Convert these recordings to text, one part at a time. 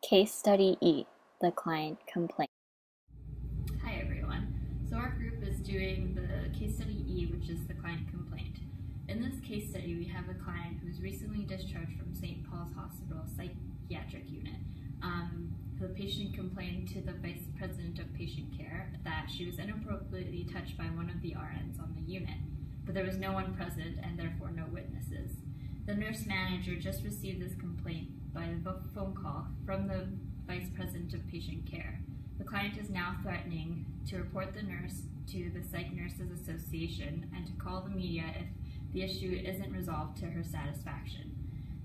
Case Study E, the client complaint. Hi everyone. So our group is doing the Case Study E, which is the client complaint. In this case study, we have a client who was recently discharged from St. Paul's Hospital Psychiatric Unit. The patient complained to the Vice President of Patient Care that she was inappropriately touched by one of the RNs on the unit, but there was no one present and therefore no witnesses. The nurse manager just received this complaint by a phone call from the Vice President of Patient Care. The client is now threatening to report the nurse to the Psych Nurses Association and to call the media if the issue isn't resolved to her satisfaction.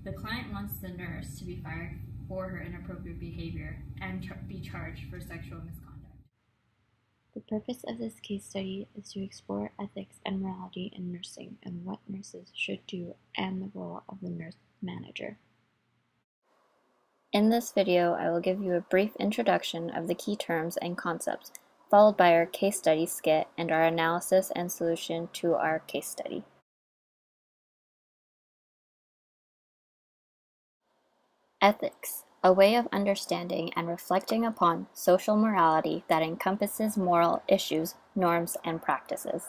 The client wants the nurse to be fired for her inappropriate behavior and be charged for sexual misconduct. The purpose of this case study is to explore ethics and morality in nursing and what nurses should do and the role of the nurse manager. In this video, I will give you a brief introduction of the key terms and concepts, followed by our case study skit and our analysis and solution to our case study. Ethics, a way of understanding and reflecting upon social morality that encompasses moral issues, norms, and practices.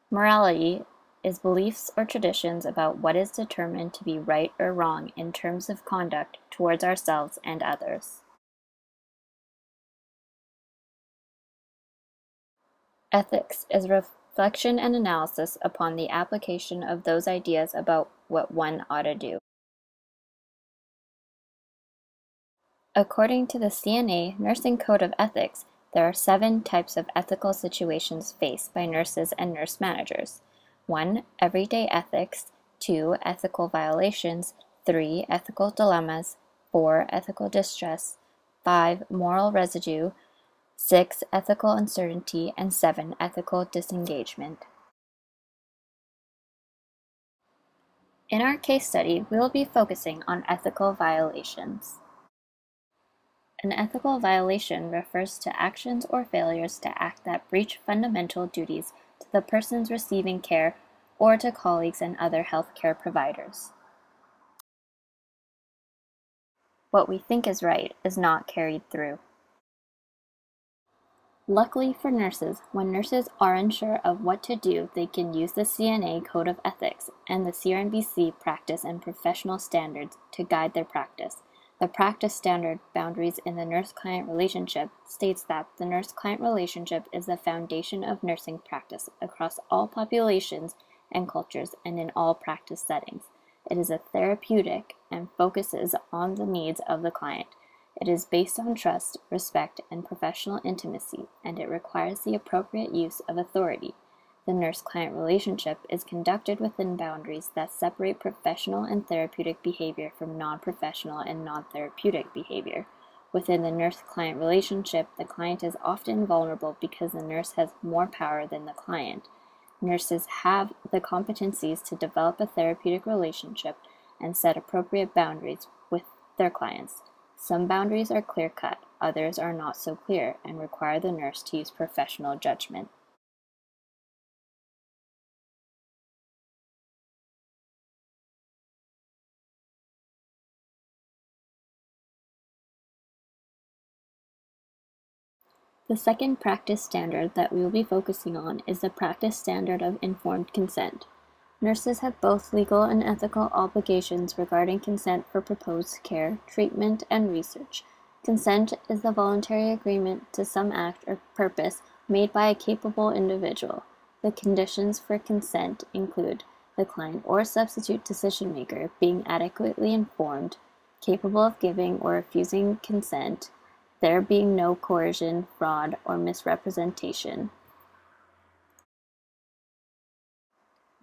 Morality is beliefs or traditions about what is determined to be right or wrong in terms of conduct towards ourselves and others. Ethics is reflection and analysis upon the application of those ideas about what one ought to do. According to the CNA Nursing Code of Ethics, there are 7 types of ethical situations faced by nurses and nurse managers. 1. Everyday ethics. 2. Ethical violations. 3. Ethical dilemmas. 4. Ethical distress. 5. Moral residue. 6. Ethical uncertainty. And 7. Ethical disengagement. In our case study, we will be focusing on ethical violations. An ethical violation refers to actions or failures to act that breach fundamental duties to the persons receiving care or to colleagues and other healthcare providers. What we think is right is not carried through. Luckily for nurses, when nurses are unsure of what to do, they can use the CNA Code of Ethics and the CRNBC Practice and Professional Standards to guide their practice. The practice standard, Boundaries in the Nurse-Client Relationship, states that the nurse-client relationship is the foundation of nursing practice across all populations and cultures and in all practice settings. It is a therapeutic and focuses on the needs of the client. It is based on trust, respect, and professional intimacy, and it requires the appropriate use of authority. The nurse-client relationship is conducted within boundaries that separate professional and therapeutic behavior from non-professional and non-therapeutic behavior. Within the nurse-client relationship, the client is often vulnerable because the nurse has more power than the client. Nurses have the competencies to develop a therapeutic relationship and set appropriate boundaries with their clients. Some boundaries are clear-cut, others are not so clear and require the nurse to use professional judgment. The second practice standard that we will be focusing on is the practice standard of informed consent. Nurses have both legal and ethical obligations regarding consent for proposed care, treatment, and research. Consent is the voluntary agreement to some act or purpose made by a capable individual. The conditions for consent include the client or substitute decision maker being adequately informed, capable of giving or refusing consent, there being no coercion, fraud, or misrepresentation.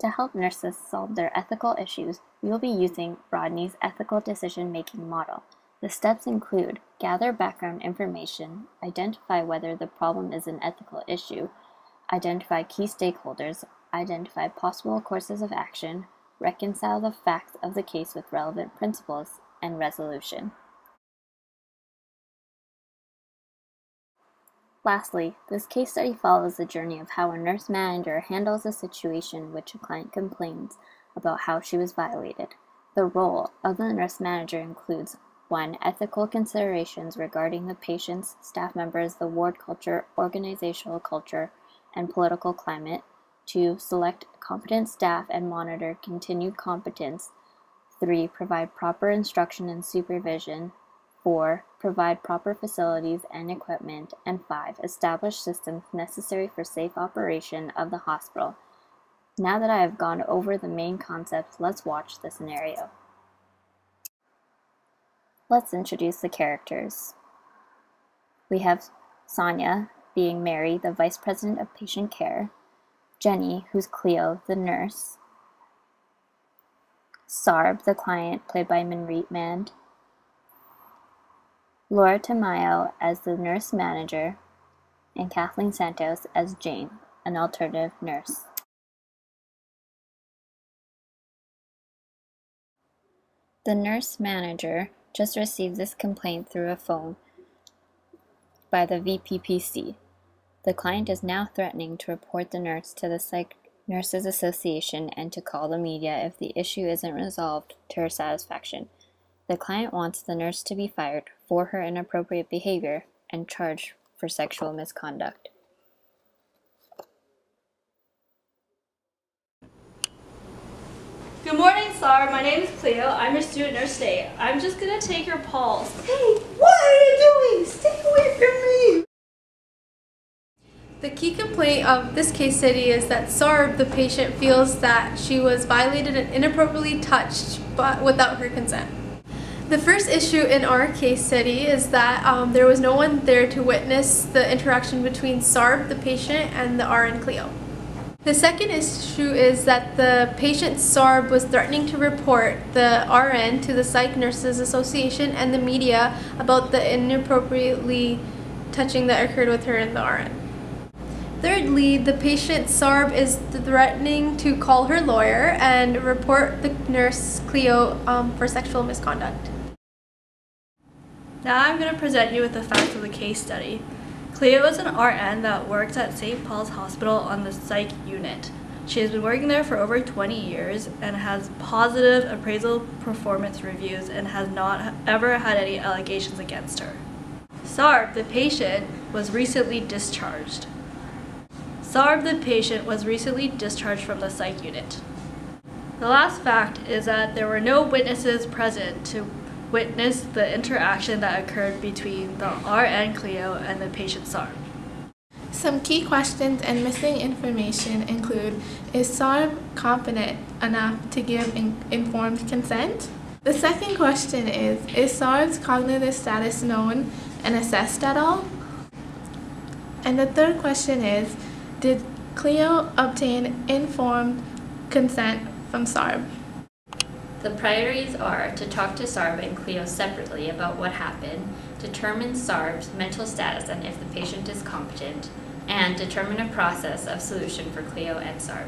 To help nurses solve their ethical issues, we will be using Rodney's ethical decision-making model. The steps include gather background information, identify whether the problem is an ethical issue, identify key stakeholders, identify possible courses of action, reconcile the facts of the case with relevant principles, and resolution. Lastly, this case study follows the journey of how a nurse manager handles a situation in which a client complains about how she was violated. The role of the nurse manager includes 1. Ethical considerations regarding the patients, staff members, the ward culture, organizational culture, and political climate. 2. Select competent staff and monitor continued competence. 3. Provide proper instruction and supervision. 4. Provide proper facilities and equipment. And 5. Establish systems necessary for safe operation of the hospital. Now that I have gone over the main concepts, let's watch the scenario. Let's introduce the characters. We have Sonia, being Mary, the Vice President of Patient Care. Jenny, who's Cleo, the nurse. Sarb, the client, played by Manreet Mand. Laura Tamayo as the nurse manager, and Kathleen Santos as Jane, an alternative nurse. The nurse manager just received this complaint through a phone by the VPPC. The client is now threatening to report the nurse to the Psych Nurses Association and to call the media if the issue isn't resolved to her satisfaction. The client wants the nurse to be fired for her inappropriate behavior and charged for sexual misconduct. Good morning, Sar. My name is Cleo. I'm your student nurse today. I'm just going to take your pulse. Hey, what are you doing? Stay away from me! The key complaint of this case study is that Sarb, the patient, feels that she was violated and inappropriately touched but without her consent. The first issue in our case study is that there was no one there to witness the interaction between Sarb, the patient, and the RN Cleo. The second issue is that the patient Sarb was threatening to report the RN to the Psych Nurses Association and the media about the inappropriately touching that occurred with her and the RN. Thirdly, the patient Sarb is threatening to call her lawyer and report the nurse Cleo for sexual misconduct. Now I'm going to present you with the facts of the case study. Cleo is an RN that works at St. Paul's Hospital on the psych unit. She has been working there for over 20 years and has positive appraisal performance reviews and has not ever had any allegations against her. Sarb, the patient, was recently discharged. Sarb, the patient, was recently discharged from the psych unit. The last fact is that there were no witnesses present to witness the interaction that occurred between the RN Cleo and the patient Sarb. Some key questions and missing information include: is Sarb competent enough to give informed consent? The second question is Sarb's cognitive status known and assessed at all? And the third question is, did Cleo obtain informed consent from Sarb? The priorities are to talk to Sarb and Cleo separately about what happened, determine Sarb's mental status and if the patient is competent, and determine a process of solution for Cleo and Sarb.